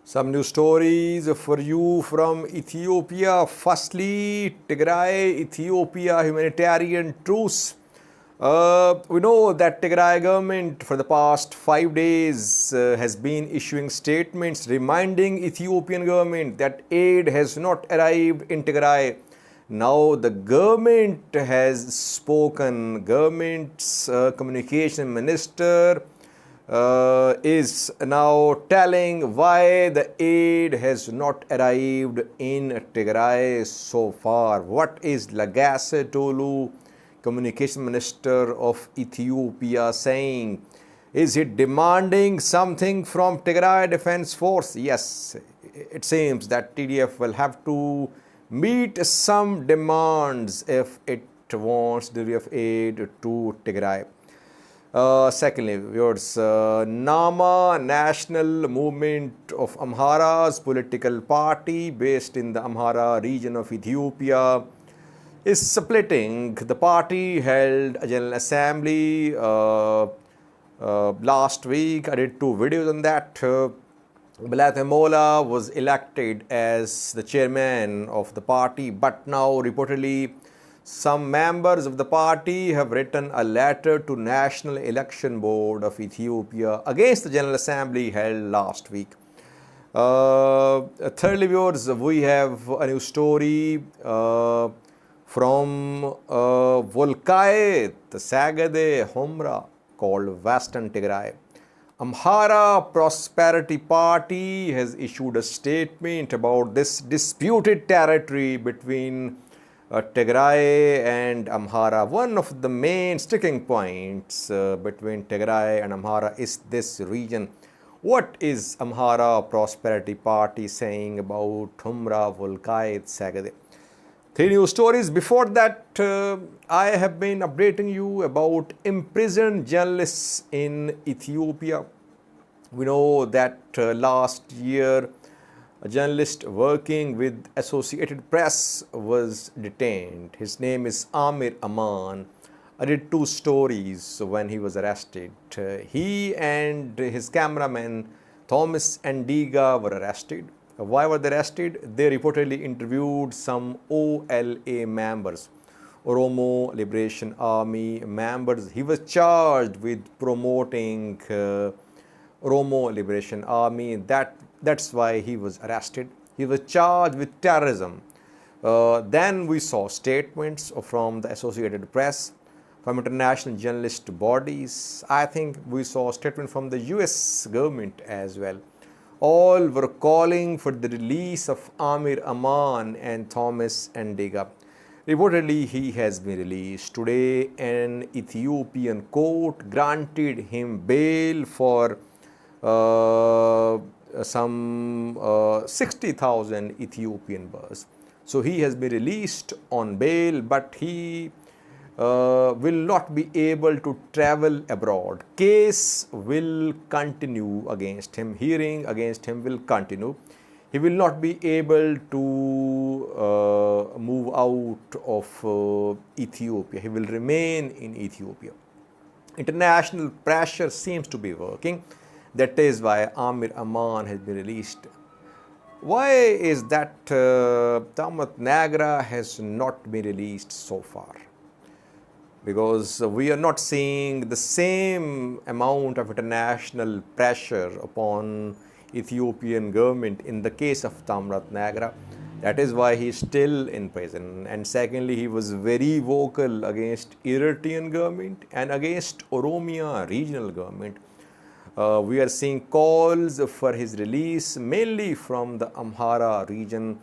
Some news stories for you from Ethiopia. Firstly, Tigray, Ethiopia humanitarian truce. We know that Tigray government for the past 5 days has been issuing statements reminding Ethiopian government that aid has not arrived in Tigray. Now the government has spoken. Government's communication minister is now telling why the aid has not arrived in Tigray so far. What is Lagasse Tolu, communication minister of Ethiopia, saying? Is it demanding something from Tigray Defense Force? Yes, it seems that TDF will have to meet some demands if it wants delivery of aid to Tigray. Secondly, viewers, NaMA, National Movement of Amhara's political party based in the Amhara region of Ethiopia, is splitting. The party held a General Assembly last week. I did 2 videos on that. Welkait Amhara was elected as the chairman of the party, but now reportedly some members of the party have written a letter to National Election Board of Ethiopia against the General Assembly held last week. Thirdly, viewers, we have a new story from Wolkait Amhara called Western Tigray. Amhara Prosperity Party has issued a statement about this disputed territory between Tigray and Amhara. One of the main sticking points between Tigray and Amhara is this region. What is Amhara Prosperity Party saying about Humra Wolkait Sagade? 3 news stories. Before that, I have been updating you about imprisoned journalists in Ethiopia. We know that last year a journalist working with Associated Press was detained. His name is Amir Aman. I did 2 stories when he was arrested. He and his cameraman Thomas and Diga were arrested. Why were they arrested? They reportedly interviewed some OLA members, Oromo Liberation Army members. He was charged with promoting Oromo Liberation Army. That's why he was arrested. He was charged with terrorism. Then we saw statements from the Associated Press, from international journalist bodies. I think we saw a statement from the US government as well. All were calling for the release of Amir Aman and Thomas Ndiga. Reportedly, he has been released. Today, an Ethiopian court granted him bail for some 60,000 Ethiopian birrs. So he has been released on bail, but he will not be able to travel abroad. Case will continue against him. Hearing against him will continue. He will not be able to move out of Ethiopia. He will remain in Ethiopia. International pressure seems to be working. That is why Amir Aman has been released. Why is that Tamrat Nagra has not been released so far? Because we are not seeing the same amount of international pressure upon Ethiopian government in the case of Tamrat Nagra. That is why he is still in prison. And secondly, he was very vocal against Eritrean government and against Oromia regional government. We are seeing calls for his release mainly from the Amhara region.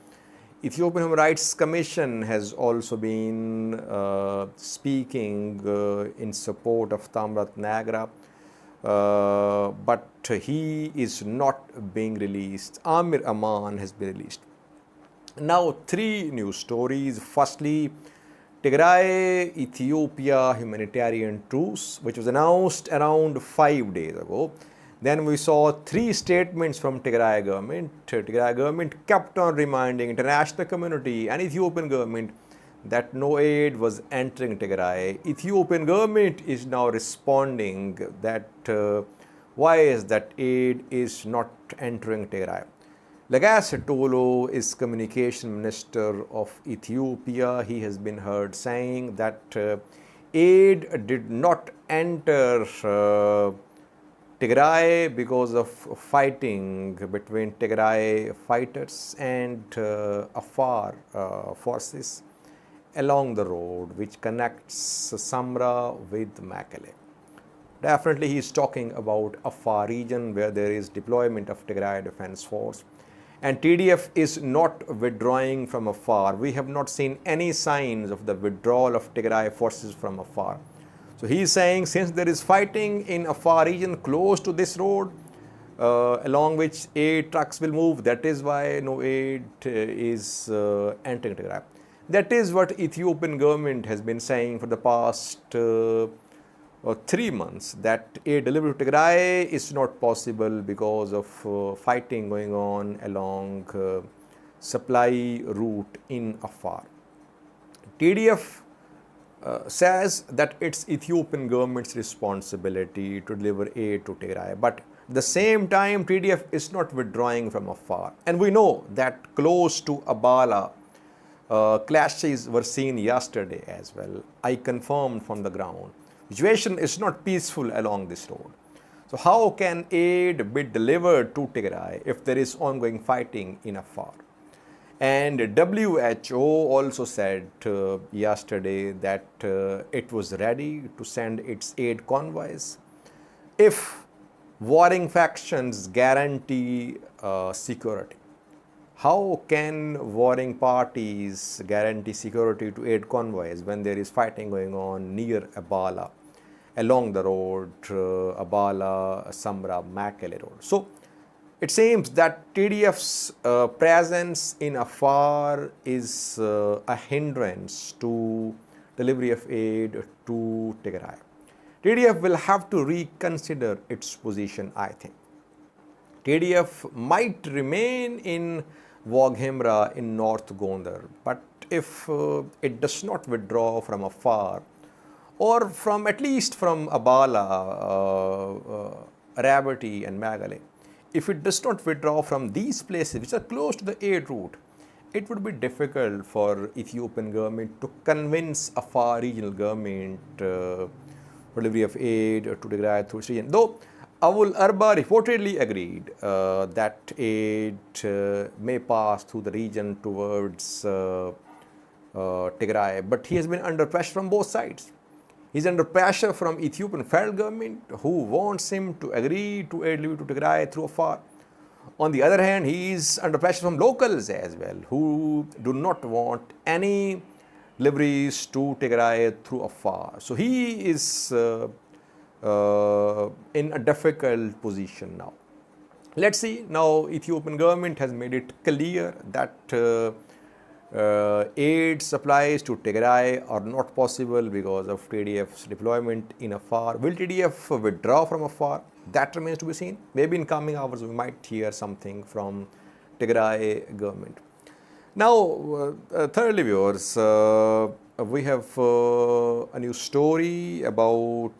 Ethiopian Human Rights Commission has also been speaking in support of Tamrat Nagra, but he is not being released. Amir Aman has been released. Now 3 news stories. Firstly, Tigray, Ethiopia humanitarian truce, which was announced around 5 days ago. Then we saw 3 statements from Tigray government. Tigray government kept on reminding international community and Ethiopian government that no aid was entering Tigray. Ethiopian government is now responding that why is that aid is not entering Tigray. Legasitolo is communication minister of Ethiopia. He has been heard saying that aid did not enter Tigray because of fighting between Tigray fighters and Afar forces along the road which connects Samra with Mekelle. Definitely he is talking about Afar region where there is deployment of Tigray Defense Force, and TDF is not withdrawing from Afar. We have not seen any signs of the withdrawal of Tigray forces from Afar. So he is saying since there is fighting in Afar region close to this road along which aid trucks will move, that is why no aid is entering Tigray. That is what Ethiopian government has been saying for the past 3 months, that aid delivery to Tigray is not possible because of fighting going on along supply route in Afar. TDF says that it's Ethiopian government's responsibility to deliver aid to Tigray, but at the same time TDF is not withdrawing from Afar. And we know that close to Abala clashes were seen yesterday as well. I confirmed from the ground. Situation is not peaceful along this road. So how can aid be delivered to Tigray if there is ongoing fighting in Afar? And WHO also said yesterday that it was ready to send its aid convoys if warring factions guarantee security. How can warring parties guarantee security to aid convoys when there is fighting going on near Abala, along the road, Abala, Samra, Mekelle road? So it seems that TDF's presence in Afar is a hindrance to delivery of aid to Tigray. TDF will have to reconsider its position, I think. TDF might remain in Welkait in North Gondar, but if it does not withdraw from Afar, or from at least from Abala, Rabati and Mekelle, if it does not withdraw from these places which are close to the aid route, it would be difficult for Ethiopian government to convince Afar regional government for delivery of aid to Tigray through its region. Though Awul Arba reportedly agreed that aid may pass through the region towards Tigray, but he has been under pressure from both sides. He is under pressure from Ethiopian federal government, who wants him to agree to aid delivery to Tigray through Afar. On the other hand, he is under pressure from locals as well, who do not want any deliveries to Tigray through Afar. So he is in a difficult position now. Let's see. Now Ethiopian government has made it clear that aid supplies to Tigray are not possible because of TDF's deployment in Afar. Will TDF withdraw from Afar? That remains to be seen. Maybe in coming hours we might hear something from Tigray government. Now, thirdly, viewers, we have a new story about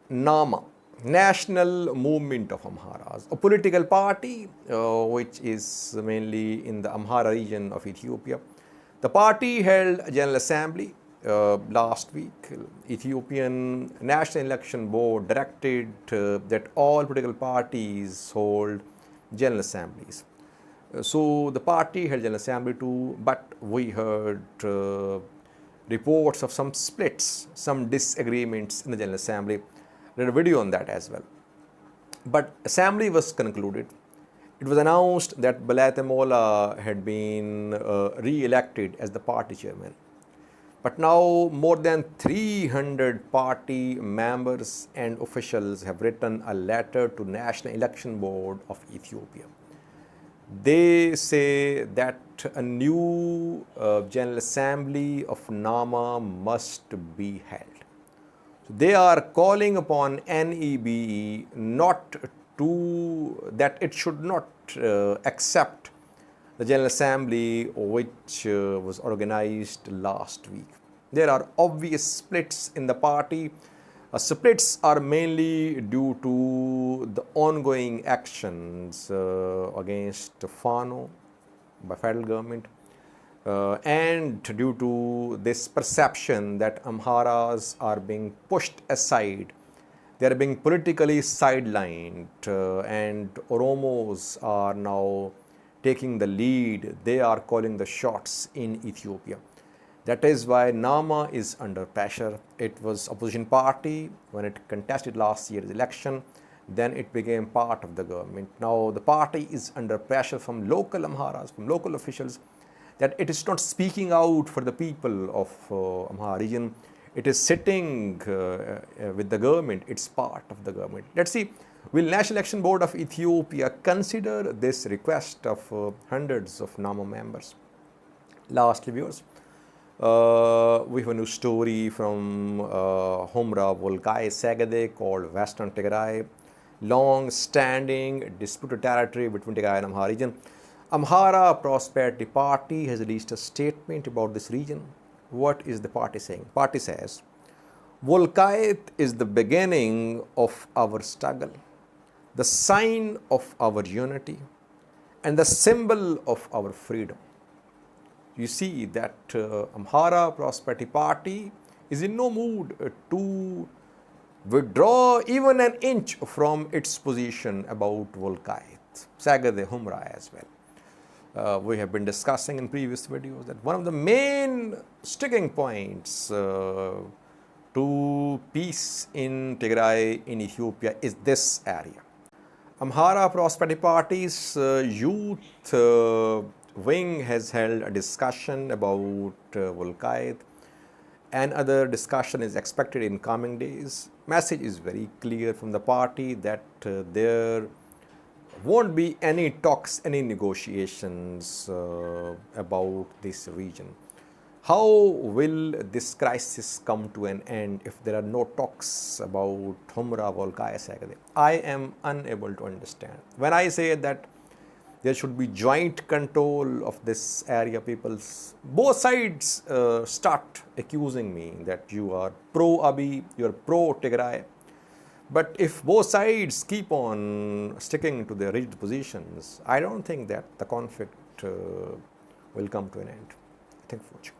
NaMA, National Movement of Amharas, a political party which is mainly in the Amhara region of Ethiopia. The party held a General Assembly last week. Ethiopian National Election Board directed that all political parties hold General Assemblies. So the party held General Assembly too, but we heard reports of some splits, some disagreements in the General Assembly. I did a video on that as well. But Assembly was concluded. It was announced that Welkait Amhara had been re-elected as the party chairman. But now more than 300 party members and officials have written a letter to National Election Board of Ethiopia. They say that a new General Assembly of NaMA must be held. So they are calling upon NEBE that it should not accept the General Assembly which was organized last week. There are obvious splits in the party. Splits are mainly due to the ongoing actions against Fano by federal government and due to this perception that Amharas are being pushed aside. They are being politically sidelined and Oromos are now taking the lead. They are calling the shots in Ethiopia. That is why NaMA is under pressure. It was opposition party when it contested last year's election. Then it became part of the government. Now the party is under pressure from local Amharas, from local officials, that it is not speaking out for the people of Amhara region. It is sitting with the government. It's part of the government. Let's see, will National Election Board of Ethiopia consider this request of hundreds of NaMA members? Lastly, viewers, we have a new story from Humra Wolkait Sagade called Western Tigray, long-standing disputed territory between Tigray and Amhara region. Amhara Prosperity Party has released a statement about this region. What is the party saying? Party says, Wolkait is the beginning of our struggle, the sign of our unity, and the symbol of our freedom. You see that Amhara Prosperity Party is in no mood to withdraw even an inch from its position about Wolkait, Sagade, Humra as well. We have been discussing in previous videos that one of the main sticking points to peace in Tigray in Ethiopia is this area. Amhara Prosperity Party's youth wing has held a discussion about Wolkait. Another discussion is expected in coming days. Message is very clear from the party that there won't be any talks, any negotiations about this region. How will this crisis come to an end if there are no talks about Humra Wolkait Sagade? I am unable to understand. When I say that there should be joint control of this area, peoples, both sides start accusing me that you are pro-Abiy, you are pro-Tigray. But if both sides keep on sticking to their rigid positions, I don't think that the conflict will come to an end. Thank you for watching.